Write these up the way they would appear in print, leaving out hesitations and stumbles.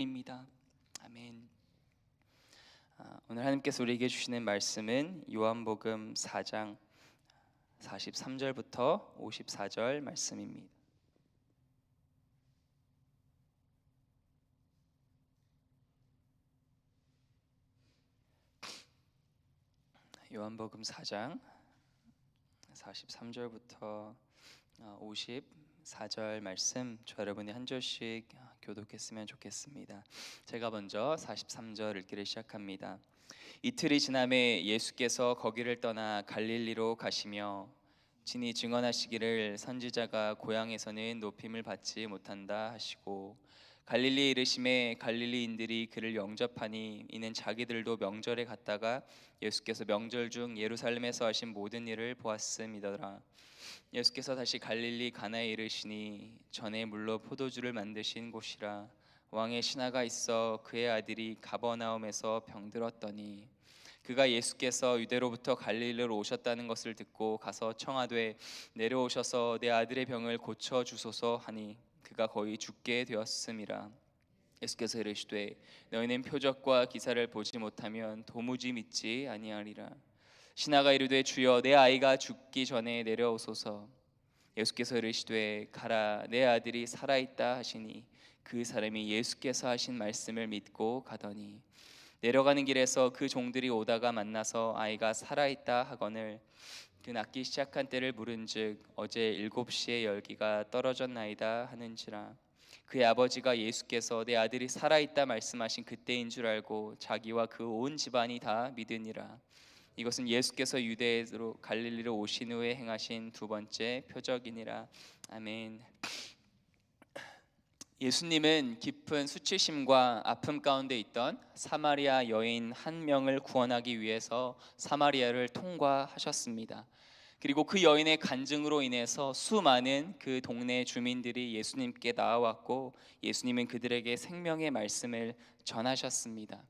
입니다. 아멘. 오늘 하나님께서 우리에게 주시는 말씀은 요한복음 4장 43절부터 54절 말씀입니다. 요한복음 4장 43절부터 54절 말씀, 저 여러분이 한 절씩 교독했으면 좋겠습니다. 제가 먼저 43절 읽기를 시작합니다. 이틀이 지남에 예수께서 거기를 떠나 갈릴리로 가시며 친히 증언하시기를 선지자가 고향에서는 높임을 받지 못한다 하시고, 갈릴리에 이르심에 갈릴리인들이 그를 영접하니 이는 자기들도 명절에 갔다가 예수께서 명절 중 예루살렘에서 하신 모든 일을 보았음이더라. 예수께서 다시 갈릴리 가나에 이르시니 전에 물로 포도주를 만드신 곳이라. 왕의 신하가 있어 그의 아들이 가버나움에서 병들었더니 그가 예수께서 유대로부터 갈릴리로 오셨다는 것을 듣고 가서 청하되 내려오셔서 내 아들의 병을 고쳐 주소서 하니 그가 거의 죽게 되었음이라. 예수께서 이르시되 너희는 표적과 기사를 보지 못하면 도무지 믿지 아니하리라. 신하가 이르되 주여 내 아이가 죽기 전에 내려오소서. 예수께서 이르시되 가라 내 아들이 살아있다 하시니 그 사람이 예수께서 하신 말씀을 믿고 가더니 내려가는 길에서 그 종들이 오다가 만나서 아이가 살아있다 하거늘 그 낫기 시작한 때를 물은즉 어제 7시에 열기가 떨어졌나이다 하는지라. 그의 아버지가 예수께서 내 아들이 살아있다 말씀하신 그때인 줄 알고 자기와 그 온 집안이 다 믿으니라. 이것은 예수께서 유대로 갈릴리로 오신 후에 행하신 두 번째 표적이니라. 아멘. 예수님은 깊은 수치심과 아픔 가운데 있던 사마리아 여인 한 명을 구원하기 위해서 사마리아를 통과하셨습니다. 그리고 그 여인의 간증으로 인해서 수많은 그 동네 주민들이 예수님께 나아왔고 예수님은 그들에게 생명의 말씀을 전하셨습니다.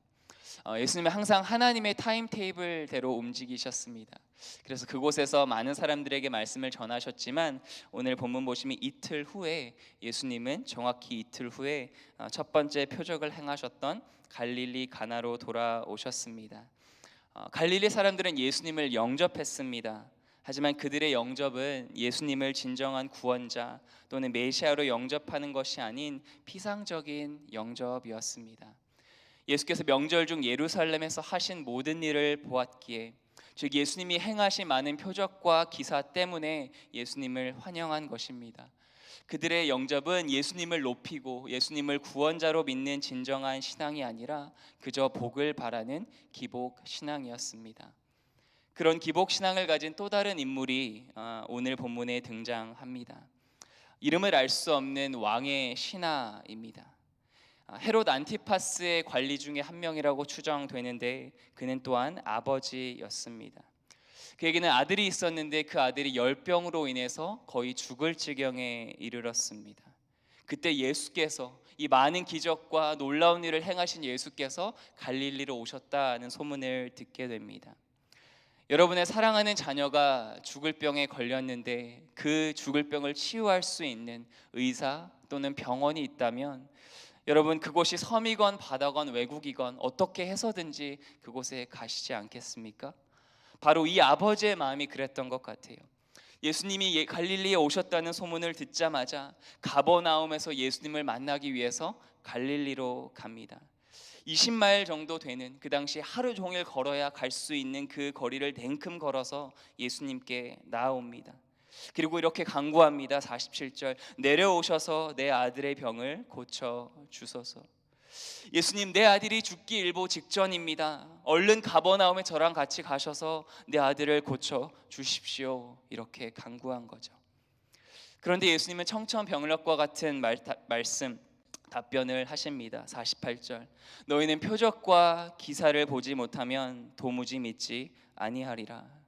예수님은 항상 하나님의 타임테이블대로 움직이셨습니다. 그래서 그곳에서 많은 사람들에게 말씀을 전하셨지만 오늘 본문 보시면 이틀 후에 예수님은 정확히 이틀 후에 첫 번째 표적을 행하셨던 갈릴리 가나로 돌아오셨습니다. 갈릴리 사람들은 예수님을 영접했습니다. 하지만 그들의 영접은 예수님을 진정한 구원자 또는 메시아로 영접하는 것이 아닌 피상적인 영접이었습니다. 예수께서 명절 중 예루살렘에서 하신 모든 일을 보았기에, 즉 예수님이 행하신 많은 표적과 기사 때문에 예수님을 환영한 것입니다. 그들의 영접은 예수님을 높이고 예수님을 구원자로 믿는 진정한 신앙이 아니라 그저 복을 바라는 기복 신앙이었습니다. 그런 기복 신앙을 가진 또 다른 인물이 오늘 본문에 등장합니다. 이름을 알 수 없는 왕의 신하입니다. 헤롯 안티파스의 관리 중에 한 명이라고 추정되는데 그는 또한 아버지였습니다. 그에게는 아들이 있었는데 그 아들이 열병으로 인해서 거의 죽을 지경에 이르렀습니다. 그때 예수께서, 이 많은 기적과 놀라운 일을 행하신 예수께서 갈릴리로 오셨다는 소문을 듣게 됩니다. 여러분의 사랑하는 자녀가 죽을 병에 걸렸는데 그 죽을 병을 치유할 수 있는 의사 또는 병원이 있다면 여러분 그곳이 섬이건 바다건 외국이건 어떻게 해서든지 그곳에 가시지 않겠습니까? 바로 이 아버지의 마음이 그랬던 것 같아요. 예수님이 갈릴리에 오셨다는 소문을 듣자마자 가버나움에서 예수님을 만나기 위해서 갈릴리로 갑니다. 20마일 정도 되는, 그 당시 하루 종일 걸어야 갈 수 있는 그 거리를 냉큼 걸어서 예수님께 나아옵니다. 그리고 이렇게 간구합니다. 47절, 내려오셔서 내 아들의 병을 고쳐 주소서. 예수님, 내 아들이 죽기 일보 직전입니다. 얼른 가버나움에 저랑 같이 가셔서 내 아들을 고쳐 주십시오. 이렇게 간구한 거죠. 그런데 예수님은 청천벽력과 같은 말씀 답변을 하십니다. 48절, 너희는 표적과 기사를 보지 못하면 도무지 믿지 아니하리라.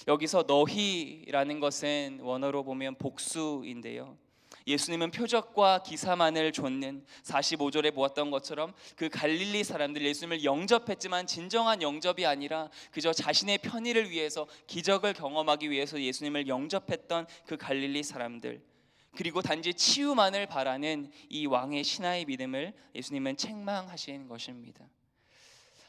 여기서 너희라는 것은 원어로 보면 복수인데요, 예수님은 표적과 기사만을 좇는 45절에 보았던 것처럼 그 갈릴리 사람들, 예수님을 영접했지만 진정한 영접이 아니라 그저 자신의 편의를 위해서, 기적을 경험하기 위해서 예수님을 영접했던 그 갈릴리 사람들, 그리고 단지 치유만을 바라는 이 왕의 신하의 믿음을 예수님은 책망하신 것입니다.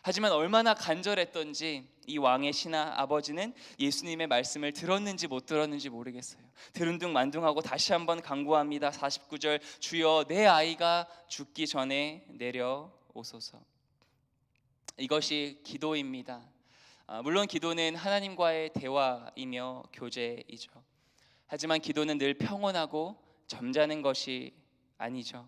하지만 얼마나 간절했던지 이 왕의 신하 아버지는 예수님의 말씀을 들었는지 못 들었는지 모르겠어요. 들은둥만둥하고 다시 한번 간구합니다. 49절, 주여 내 아이가 죽기 전에 내려오소서. 이것이 기도입니다. 물론 기도는 하나님과의 대화이며 교제이죠. 하지만 기도는 늘 평온하고 점잖은 것이 아니죠.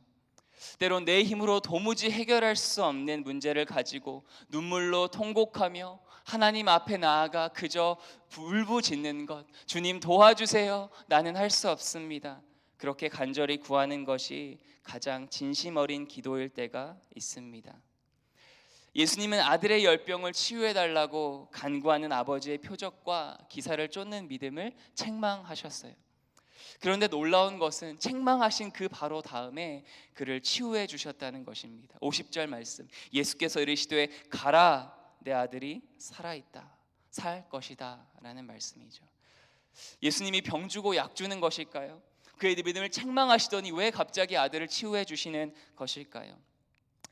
때론 내 힘으로 도무지 해결할 수 없는 문제를 가지고 눈물로 통곡하며 하나님 앞에 나아가 그저 울부짖는 것, 주님 도와주세요, 나는 할 수 없습니다, 그렇게 간절히 구하는 것이 가장 진심 어린 기도일 때가 있습니다. 예수님은 아들의 열병을 치유해달라고 간구하는 아버지의 표적과 기사를 쫓는 믿음을 책망하셨어요. 그런데 놀라운 것은 책망하신 그 바로 다음에 그를 치유해 주셨다는 것입니다. 50절 말씀, 예수께서 이르시되 가라, 내 아들이 살아있다, 살 것이다 라는 말씀이죠. 예수님이 병 주고 약 주는 것일까요? 그의 믿음을 책망하시더니 왜 갑자기 아들을 치유해 주시는 것일까요?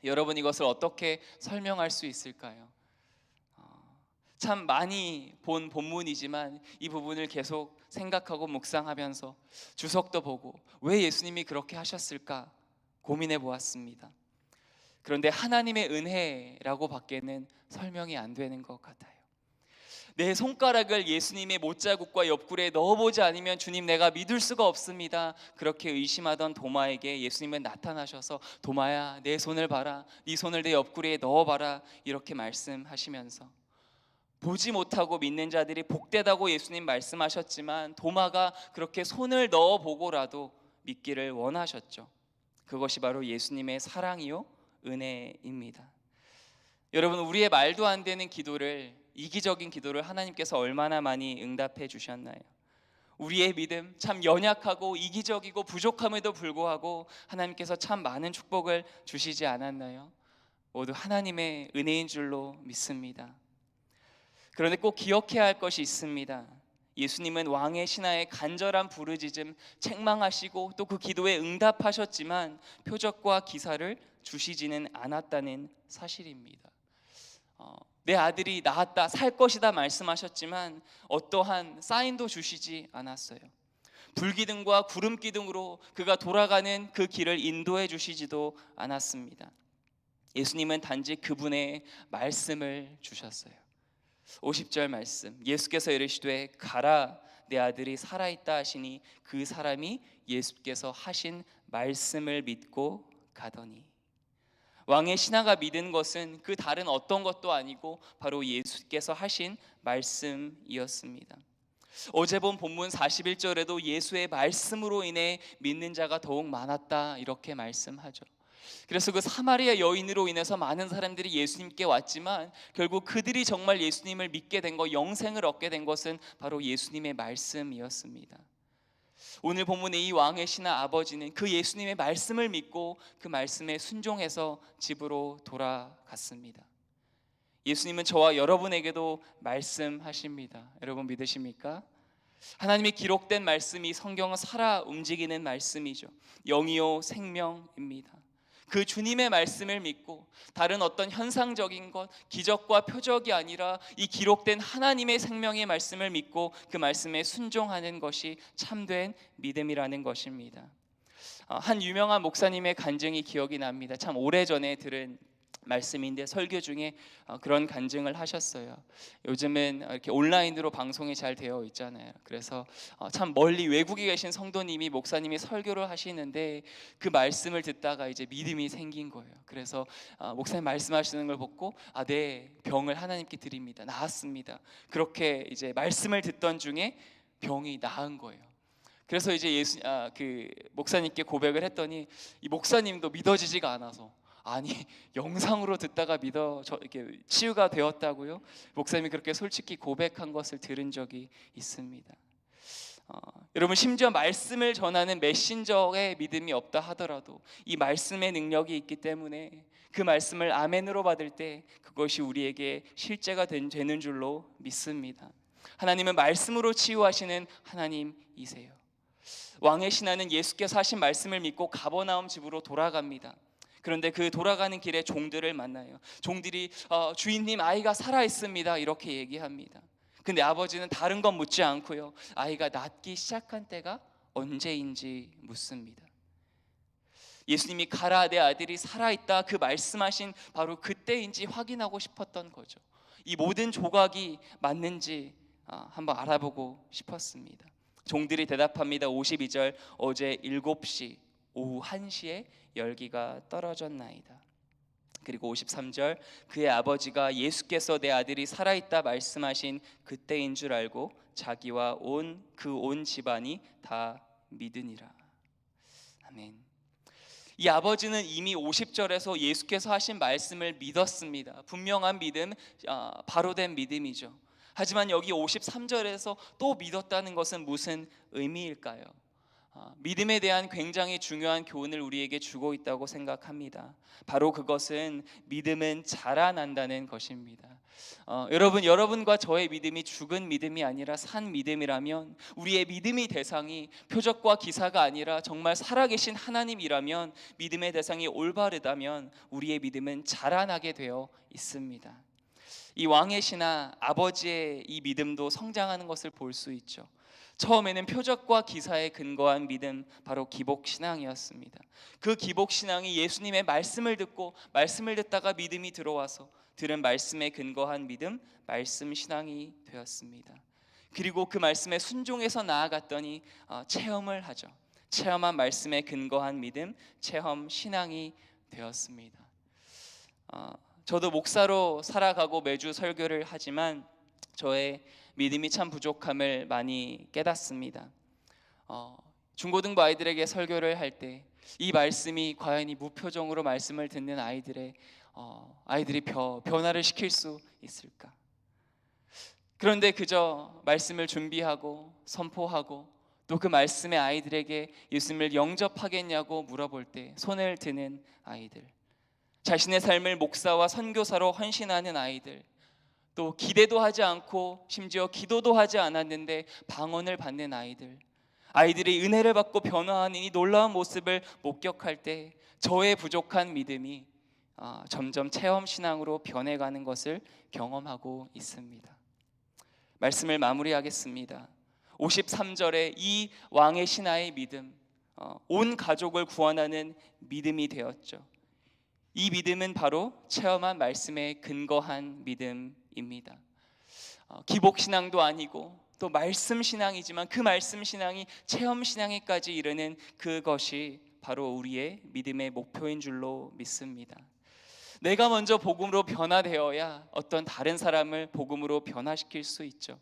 여러분, 이것을 어떻게 설명할 수 있을까요? 참 많이 본 본문이지만 이 부분을 계속 생각하고 묵상하면서 주석도 보고 왜 예수님이 그렇게 하셨을까 고민해 보았습니다. 그런데 하나님의 은혜라고 밖에는 설명이 안 되는 것 같아요. 내 손가락을 예수님의 못자국과 옆구리에 넣어보지 않으면 주님 내가 믿을 수가 없습니다, 그렇게 의심하던 도마에게 예수님은 나타나셔서 도마야 내 손을 봐라, 네 손을 내 옆구리에 넣어봐라, 이렇게 말씀하시면서 보지 못하고 믿는 자들이 복되다고 예수님 말씀하셨지만 도마가 그렇게 손을 넣어보고라도 믿기를 원하셨죠. 그것이 바로 예수님의 사랑이요 은혜입니다. 여러분, 우리의 말도 안 되는 기도를, 이기적인 기도를 하나님께서 얼마나 많이 응답해 주셨나요? 우리의 믿음 참 연약하고 이기적이고 부족함에도 불구하고 하나님께서 참 많은 축복을 주시지 않았나요? 모두 하나님의 은혜인 줄로 믿습니다. 그런데 꼭 기억해야 할 것이 있습니다. 예수님은 왕의 신하의 간절한 부르짖음 책망하시고 또 그 기도에 응답하셨지만 표적과 기사를 주시지는 않았다는 사실입니다. 내 아들이 나았다, 살 것이다 말씀하셨지만 어떠한 사인도 주시지 않았어요. 불기둥과 구름기둥으로 그가 돌아가는 그 길을 인도해 주시지도 않았습니다. 예수님은 단지 그분의 말씀을 주셨어요. 50절 말씀, 예수께서 이르시되 가라, 내 아들이 살아있다 하시니 그 사람이 예수께서 하신 말씀을 믿고 가더니. 왕의 신하가 믿은 것은 그 다른 어떤 것도 아니고 바로 예수께서 하신 말씀이었습니다. 어제 본 본문 41절에도 예수의 말씀으로 인해 믿는 자가 더욱 많았다, 이렇게 말씀하죠. 그래서 그 사마리아 여인으로 인해서 많은 사람들이 예수님께 왔지만 결국 그들이 정말 예수님을 믿게 된 것, 영생을 얻게 된 것은 바로 예수님의 말씀이었습니다. 오늘 본문의 이 왕의 신하 아버지는 그 예수님의 말씀을 믿고 그 말씀에 순종해서 집으로 돌아갔습니다. 예수님은 저와 여러분에게도 말씀하십니다. 여러분 믿으십니까? 하나님의 기록된 말씀이 성경은 살아 움직이는 말씀이죠. 영이요 생명입니다. 그 주님의 말씀을 믿고 다른 어떤 현상적인 것, 기적과 표적이 아니라 이 기록된 하나님의 생명의 말씀을 믿고 그 말씀에 순종하는 것이 참된 믿음이라는 것입니다. 한 유명한 목사님의 간증이 기억이 납니다. 참 오래전에 들은 말씀인데 설교 중에 그런 간증을 하셨어요. 요즘은 이렇게 온라인으로 방송이 잘 되어 있잖아요. 그래서 참 멀리 외국에 계신 성도님이 목사님이 설교를 하시는데 그 말씀을 듣다가 이제 믿음이 생긴 거예요. 그래서 목사님 말씀하시는 걸 보고 네, 병을 하나님께 드립니다, 나았습니다, 그렇게 이제 말씀을 듣던 중에 병이 나은 거예요. 그래서 이제 그 목사님께 고백을 했더니 이 목사님도 믿어지지가 않아서 아니 영상으로 듣다가 이렇게 치유가 되었다고요? 목사님이 그렇게 솔직히 고백한 것을 들은 적이 있습니다. 여러분, 심지어 말씀을 전하는 메신저의 믿음이 없다 하더라도 이 말씀의 능력이 있기 때문에 그 말씀을 아멘으로 받을 때 그것이 우리에게 실제가 되는 줄로 믿습니다. 하나님은 말씀으로 치유하시는 하나님이세요. 왕의 신하는 예수께서 하신 말씀을 믿고 가버나움 집으로 돌아갑니다. 그런데 그 돌아가는 길에 종들을 만나요. 종들이 주인님, 아이가 살아 있습니다, 이렇게 얘기합니다. 근데 아버지는 다른 건 묻지 않고요, 아이가 낫기 시작한 때가 언제인지 묻습니다. 예수님이 가라, 내 아들이 살아있다, 그 말씀하신 바로 그때인지 확인하고 싶었던 거죠. 이 모든 조각이 맞는지 한번 알아보고 싶었습니다. 종들이 대답합니다. 52절, 어제 7시 오후 1시에 열기가 떨어졌나이다. 그리고 53절, 그의 아버지가 예수께서 내 아들이 살아있다 말씀하신 그때인 줄 알고 자기와 온 집안이 다 믿으니라. 아멘. 이 아버지는 이미 50절에서 예수께서 하신 말씀을 믿었습니다. 분명한 믿음, 바로 된 믿음이죠. 하지만 여기 53절에서 또 믿었다는 것은 무슨 의미일까요? 믿음에 대한 굉장히 중요한 교훈을 우리에게 주고 있다고 생각합니다. 바로 그것은 믿음은 자라난다는 것입니다. 여러분과 저의 믿음이 죽은 믿음이 아니라 산 믿음이라면, 우리의 믿음의 대상이 표적과 기사가 아니라 정말 살아계신 하나님이라면, 믿음의 대상이 올바르다면 우리의 믿음은 자라나게 되어 있습니다. 이 왕의 신하 아버지의 이 믿음도 성장하는 것을 볼 수 있죠. 처음에는 표적과 기사에 근거한 믿음, 바로 기복신앙이었습니다. 그 기복신앙이 예수님의 말씀을 듣다가 믿음이 들어와서 들은 말씀에 근거한 믿음, 말씀신앙이 되었습니다. 그리고 그 말씀에 순종해서 나아갔더니 체험을 하죠. 체험한 말씀에 근거한 믿음, 체험신앙이 되었습니다. 저도 목사로 살아가고 매주 설교를 하지만 저의 믿음이 참 부족함을 많이 깨닫습니다. 중고등부 아이들에게 설교를 할 때 이 말씀이 과연 이 무표정으로 말씀을 듣는 아이들이 변화를 시킬 수 있을까? 그런데 그저 말씀을 준비하고 선포하고 또 그 말씀의 아이들에게 예수님을 영접하겠냐고 물어볼 때 손을 드는 아이들, 자신의 삶을 목사와 선교사로 헌신하는 아이들, 또 기대도 하지 않고 심지어 기도도 하지 않았는데 방언을 받는 아이들이 은혜를 받고 변화하는 이 놀라운 모습을 목격할 때 저의 부족한 믿음이 점점 체험신앙으로 변해가는 것을 경험하고 있습니다. 말씀을 마무리하겠습니다. 53절에 이 왕의 신하의 믿음, 온 가족을 구원하는 믿음이 되었죠. 이 믿음은 바로 체험한 말씀에 근거한 믿음입니다. 기복신앙도 아니고 또 말씀신앙이지만 그 말씀신앙이 체험신앙에까지 이르는 그것이 바로 우리의 믿음의 목표인 줄로 믿습니다. 내가 먼저 복음으로 변화되어야 어떤 다른 사람을 복음으로 변화시킬 수 있죠.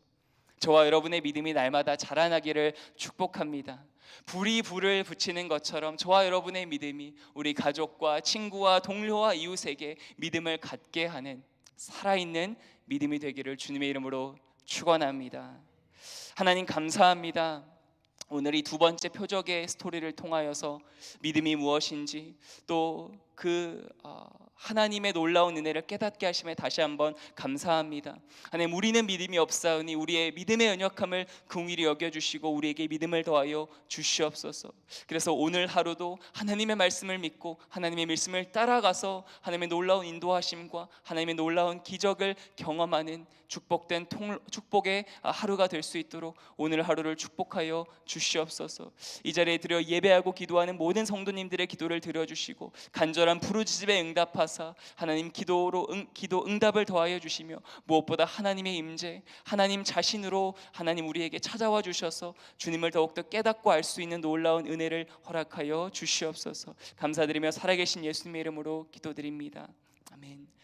저와 여러분의 믿음이 날마다 자라나기를 축복합니다. 불이 불을 붙이는 것처럼 저와 여러분의 믿음이 우리 가족과 친구와 동료와 이웃에게 믿음을 갖게 하는 살아있는 믿음이 되기를 주님의 이름으로 축원합니다. 하나님 감사합니다. 오늘 이 두 번째 표적의 스토리를 통하여서 믿음이 무엇인지 또 그 하나님의 놀라운 은혜를 깨닫게 하심에 다시 한번 감사합니다. 하나님, 우리는 믿음이 없사오니 우리의 믿음의 연약함을 긍휼히 여겨주시고 우리에게 믿음을 더하여 주시옵소서. 그래서 오늘 하루도 하나님의 말씀을 믿고 하나님의 말씀을 따라가서 하나님의 놀라운 인도하심과 하나님의 놀라운 기적을 경험하는 축복의 하루가 될 수 있도록 오늘 하루를 축복하여 주시옵소서. 이 자리에 들여 예배하고 기도하는 모든 성도님들의 기도를 들어주시고 간절한 부르짖음에 응답하사 하나님 기도 응답을 더하여 주시며 무엇보다 하나님의 임재, 하나님 자신으로 하나님 우리에게 찾아와 주셔서 주님을 더욱더 깨닫고 알 수 있는 놀라운 은혜를 허락하여 주시옵소서. 감사드리며 살아계신 예수님의 이름으로 기도드립니다. 아멘.